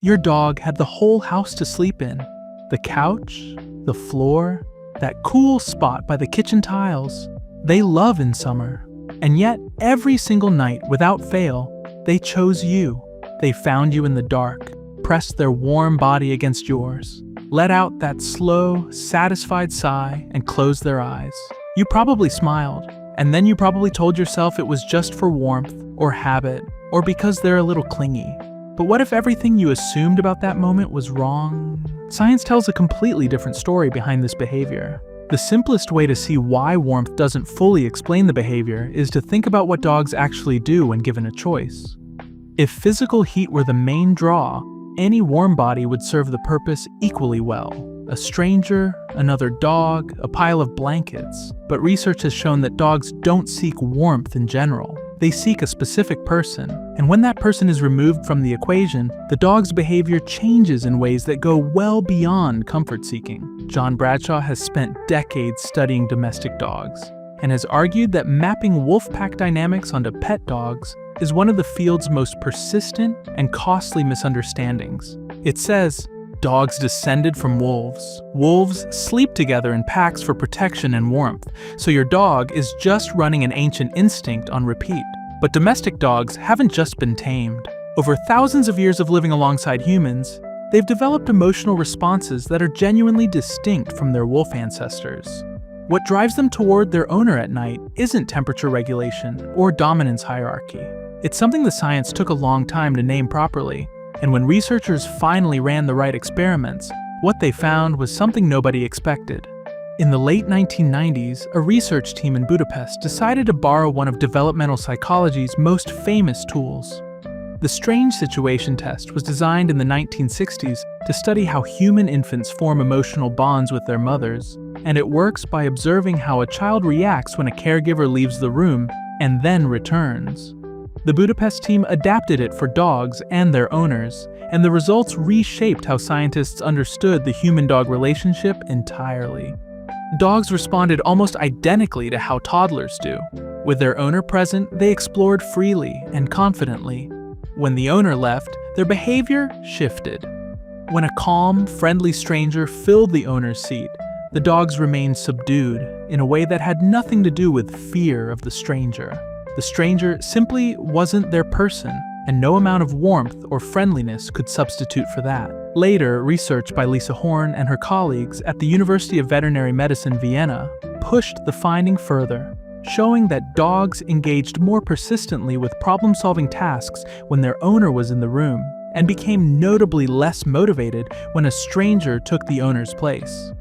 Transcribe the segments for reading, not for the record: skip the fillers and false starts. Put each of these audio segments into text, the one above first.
Your dog had the whole house to sleep in. The couch, the floor, that cool spot by the kitchen tiles. They love in summer. And yet, every single night, without fail, they chose you. They found you in the dark, pressed their warm body against yours, let out that slow, satisfied sigh, and closed their eyes. You probably smiled, and then you probably told yourself it was just for warmth, or habit, or because they're a little clingy. But what if everything you assumed about that moment was wrong? Science tells a completely different story behind this behavior. The simplest way to see why warmth doesn't fully explain the behavior is to think about what dogs actually do when given a choice. If physical heat were the main draw, any warm body would serve the purpose equally well. A stranger, another dog, a pile of blankets. But research has shown that dogs don't seek warmth in general. They seek a specific person, and when that person is removed from the equation, the dog's behavior changes in ways that go well beyond comfort seeking. John Bradshaw has spent decades studying domestic dogs, and has argued that mapping wolf pack dynamics onto pet dogs is one of the field's most persistent and costly misunderstandings. It says, dogs descended from wolves. Wolves sleep together in packs for protection and warmth, so your dog is just running an ancient instinct on repeat. But domestic dogs haven't just been tamed. Over thousands of years of living alongside humans, they've developed emotional responses that are genuinely distinct from their wolf ancestors. What drives them toward their owner at night isn't temperature regulation or dominance hierarchy. It's something the science took a long time to name properly. And when researchers finally ran the right experiments, what they found was something nobody expected. In the late 1990s, a research team in Budapest decided to borrow one of developmental psychology's most famous tools. The strange situation test was designed in the 1960s to study how human infants form emotional bonds with their mothers, and it works by observing how a child reacts when a caregiver leaves the room and then returns. The Budapest team adapted it for dogs and their owners, and the results reshaped how scientists understood the human-dog relationship entirely. Dogs responded almost identically to how toddlers do. With their owner present, they explored freely and confidently. When the owner left, their behavior shifted. When a calm, friendly stranger filled the owner's seat, the dogs remained subdued in a way that had nothing to do with fear of the stranger. The stranger simply wasn't their person, and no amount of warmth or friendliness could substitute for that. Later, research by Lisa Horn and her colleagues at the University of Veterinary Medicine, Vienna, pushed the finding further, showing that dogs engaged more persistently with problem-solving tasks when their owner was in the room, and became notably less motivated when a stranger took the owner's place.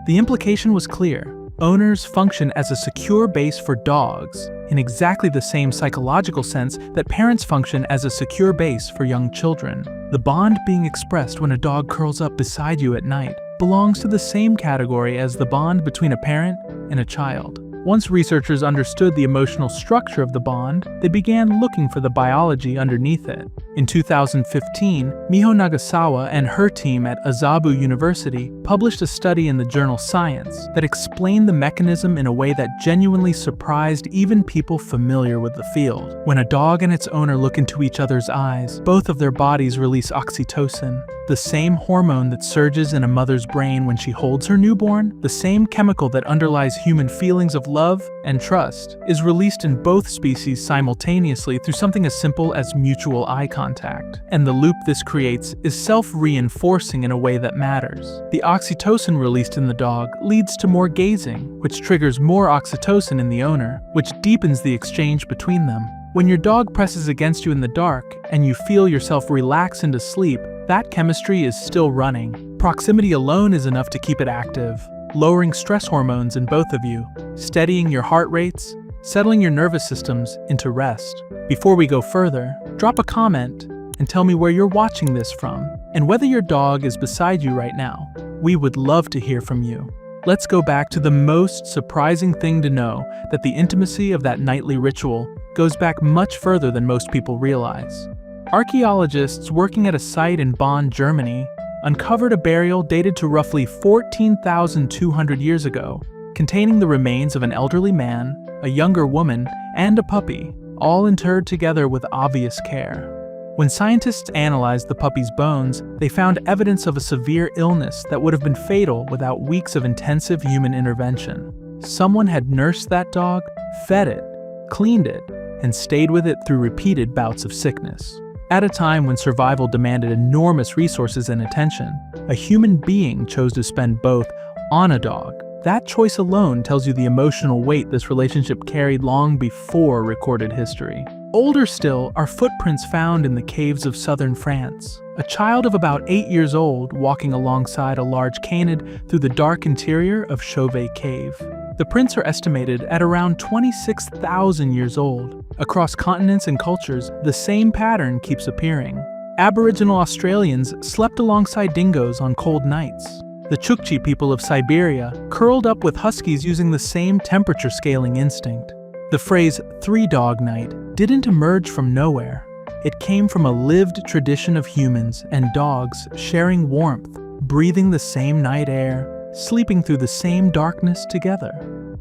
The implication was clear. Owners function as a secure base for dogs, in exactly the same psychological sense that parents function as a secure base for young children. The bond being expressed when a dog curls up beside you at night belongs to the same category as the bond between a parent and a child. Once researchers understood the emotional structure of the bond, they began looking for the biology underneath it. In 2015, Miho Nagasawa and her team at Azabu University published a study in the journal Science that explained the mechanism in a way that genuinely surprised even people familiar with the field. When a dog and its owner look into each other's eyes, both of their bodies release oxytocin, the same hormone that surges in a mother's brain when she holds her newborn, the same chemical that underlies human feelings of love and trust, is released in both species simultaneously through something as simple as mutual eye contact. And the loop this creates is self-reinforcing in a way that matters. The oxytocin released in the dog leads to more gazing, which triggers more oxytocin in the owner, which deepens the exchange between them. When your dog presses against you in the dark and you feel yourself relax into sleep, that chemistry is still running. Proximity alone is enough to keep it active, lowering stress hormones in both of you, steadying your heart rates, settling your nervous systems into rest. Before we go further, drop a comment and tell me where you're watching this from, and whether your dog is beside you right now. We would love to hear from you. Let's go back to the most surprising thing to know, that the intimacy of that nightly ritual goes back much further than most people realize. Archaeologists working at a site in Bonn, Germany, uncovered a burial dated to roughly 14,200 years ago, containing the remains of an elderly man, a younger woman, and a puppy, all interred together with obvious care. When scientists analyzed the puppy's bones, they found evidence of a severe illness that would have been fatal without weeks of intensive human intervention. Someone had nursed that dog, fed it, cleaned it, and stayed with it through repeated bouts of sickness. At a time when survival demanded enormous resources and attention, a human being chose to spend both on a dog. That choice alone tells you the emotional weight this relationship carried long before recorded history. Older still are footprints found in the caves of southern France. A child of about 8 years old walking alongside a large canid through the dark interior of Chauvet Cave. The prints are estimated at around 26,000 years old. Across continents and cultures, the same pattern keeps appearing. Aboriginal Australians slept alongside dingoes on cold nights. The Chukchi people of Siberia curled up with huskies using the same temperature scaling instinct. The phrase three-dog night didn't emerge from nowhere. It came from a lived tradition of humans and dogs sharing warmth, breathing the same night air, sleeping through the same darkness together.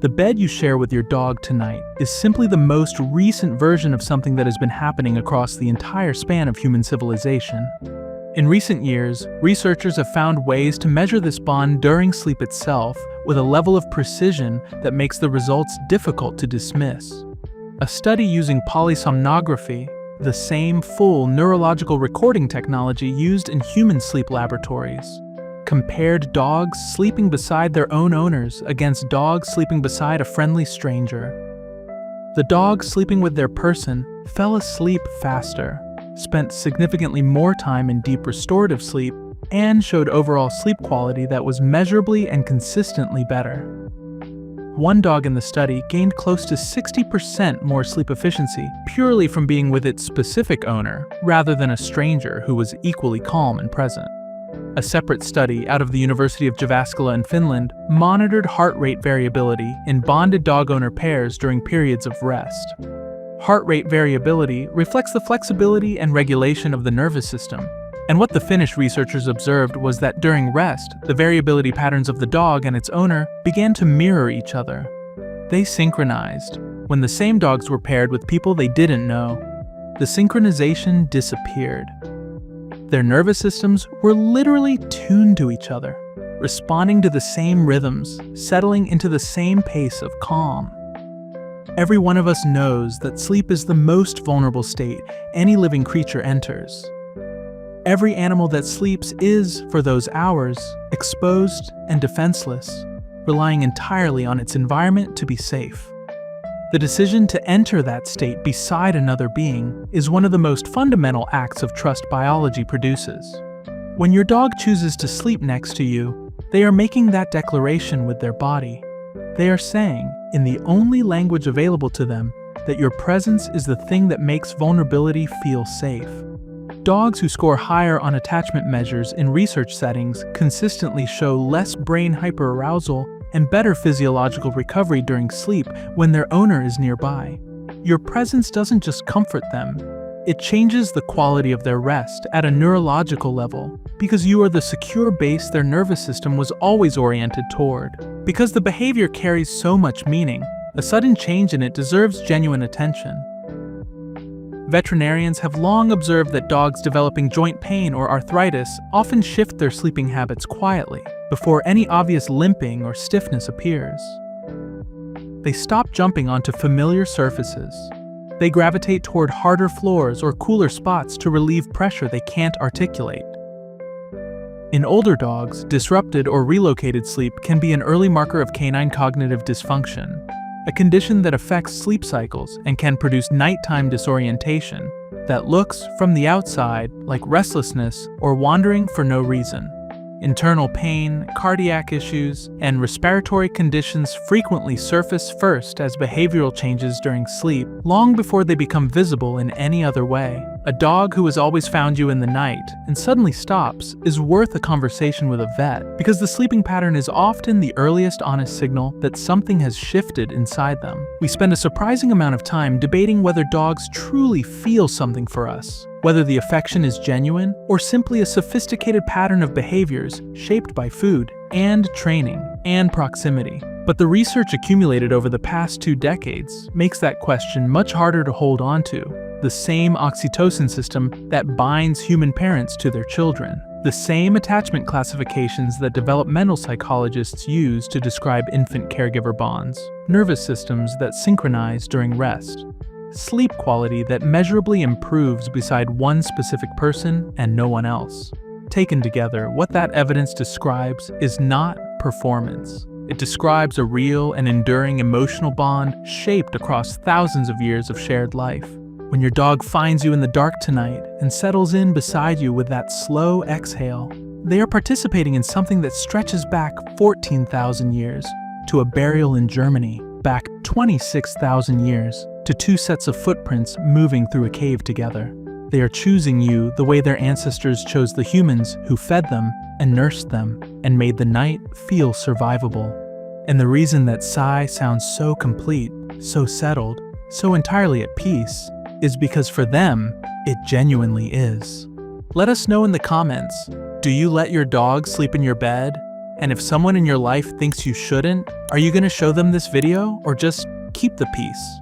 The bed you share with your dog tonight is simply the most recent version of something that has been happening across the entire span of human civilization. In recent years, researchers have found ways to measure this bond during sleep itself with a level of precision that makes the results difficult to dismiss. A study using polysomnography, the same full neurological recording technology used in human sleep laboratories, compared dogs sleeping beside their own owners against dogs sleeping beside a friendly stranger. The dogs sleeping with their person fell asleep faster, spent significantly more time in deep restorative sleep, and showed overall sleep quality that was measurably and consistently better. One dog in the study gained close to 60% more sleep efficiency purely from being with its specific owner, rather than a stranger who was equally calm and present. A separate study out of the University of Jyväskylä in Finland monitored heart rate variability in bonded dog-owner pairs during periods of rest. Heart rate variability reflects the flexibility and regulation of the nervous system, and what the Finnish researchers observed was that during rest, the variability patterns of the dog and its owner began to mirror each other. They synchronized. When the same dogs were paired with people they didn't know, the synchronization disappeared. Their nervous systems were literally tuned to each other, responding to the same rhythms, settling into the same pace of calm. Every one of us knows that sleep is the most vulnerable state any living creature enters. Every animal that sleeps is, for those hours, exposed and defenseless, relying entirely on its environment to be safe. The decision to enter that state beside another being is one of the most fundamental acts of trust biology produces. When your dog chooses to sleep next to you, they are making that declaration with their body. They are saying, in the only language available to them, that your presence is the thing that makes vulnerability feel safe. Dogs who score higher on attachment measures in research settings consistently show less brain hyperarousal and better physiological recovery during sleep when their owner is nearby. Your presence doesn't just comfort them, it changes the quality of their rest at a neurological level, because you are the secure base their nervous system was always oriented toward. Because the behavior carries so much meaning, a sudden change in it deserves genuine attention. Veterinarians have long observed that dogs developing joint pain or arthritis often shift their sleeping habits quietly, before any obvious limping or stiffness appears. They stop jumping onto familiar surfaces. They gravitate toward harder floors or cooler spots to relieve pressure they can't articulate. In older dogs, disrupted or relocated sleep can be an early marker of canine cognitive dysfunction, a condition that affects sleep cycles and can produce nighttime disorientation that looks, from the outside, like restlessness or wandering for no reason. Internal pain, cardiac issues, and respiratory conditions frequently surface first as behavioral changes during sleep, long before they become visible in any other way. A dog who has always found you in the night and suddenly stops is worth a conversation with a vet, because the sleeping pattern is often the earliest honest signal that something has shifted inside them. We spend a surprising amount of time debating whether dogs truly feel something for us, whether the affection is genuine or simply a sophisticated pattern of behaviors shaped by food and training and proximity. But the research accumulated over the past 2 decades makes that question much harder to hold on to. The same oxytocin system that binds human parents to their children. The same attachment classifications that developmental psychologists use to describe infant caregiver bonds. Nervous systems that synchronize during rest. Sleep quality that measurably improves beside one specific person and no one else. Taken together, what that evidence describes is not performance. It describes a real and enduring emotional bond shaped across thousands of years of shared life. When your dog finds you in the dark tonight and settles in beside you with that slow exhale, they are participating in something that stretches back 14,000 years to a burial in Germany, back 26,000 years to 2 sets of footprints moving through a cave together. They are choosing you the way their ancestors chose the humans who fed them and nursed them and made the night feel survivable. And the reason that Psy sounds so complete, so settled, so entirely at peace is because for them, it genuinely is. Let us know in the comments, do you let your dog sleep in your bed? And if someone in your life thinks you shouldn't, are you going to show them this video or just keep the peace?